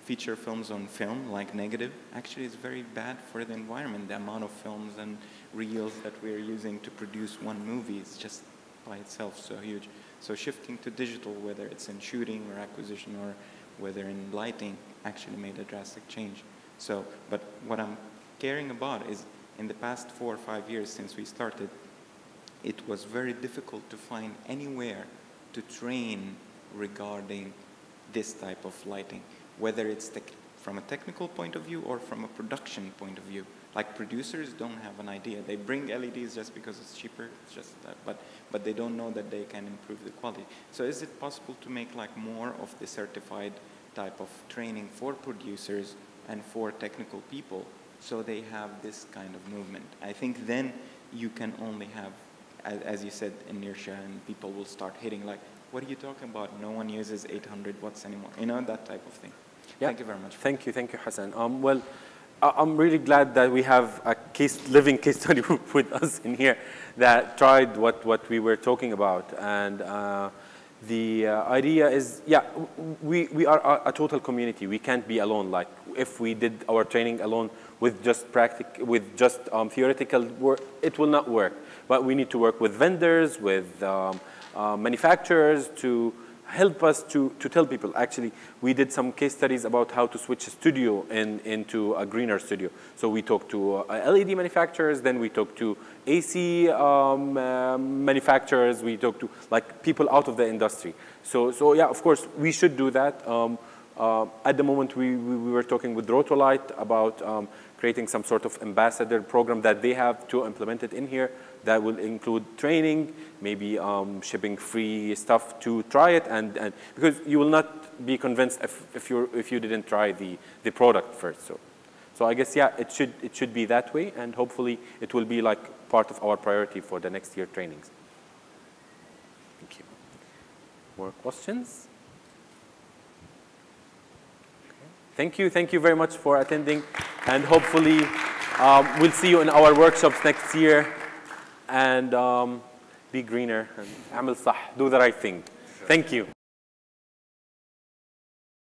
feature films on film, like negative, actually is very bad for the environment. The amount of films and reels that we're using to produce one movie is just by itself so huge. So shifting to digital, whether it's in shooting or acquisition or whether in lighting, actually made a drastic change. So, but what I'm caring about is in the past 4 or 5 years since we started, it was very difficult to find anywhere to train regarding this type of lighting, whether it's from a technical point of view or from a production point of view. Like producers don't have an idea. They bring LEDs just because it's cheaper, it's just that, but they don't know that they can improve the quality. So is it possible to make like more of the certified type of training for producers and for technical people so they have this kind of movement? I think then you can only have, as you said, inertia, and people will start hitting like, what are you talking about? No one uses 800 watts anymore. You know, that type of thing. Yeah. Thank you very much. Thank you, Hassan. Well, I'm really glad that we have a living case study with us in here that tried what we were talking about. And the idea is, yeah, we are a total community. We can't be alone. Like if we did our training alone with just theoretical work, it will not work. But we need to work with vendors, with manufacturers to help us to tell people. Actually, we did some case studies about how to switch a studio into a greener studio. So we talked to LED manufacturers, then we talked to AC manufacturers, we talked to like people out of the industry. So yeah, of course, we should do that. At the moment, we were talking with Rotolight about creating some sort of ambassador program that they have to implement it in here. That will include training, maybe shipping free stuff to try it, and because you will not be convinced if you didn't try the product first. So I guess yeah, it should be that way, and hopefully it will be like part of our priority for the next year trainings. Thank you. More questions? Okay. Thank you very much for attending, and hopefully we'll see you in our workshops next year. And be greener and عمل صح, do the right thing. Thank you.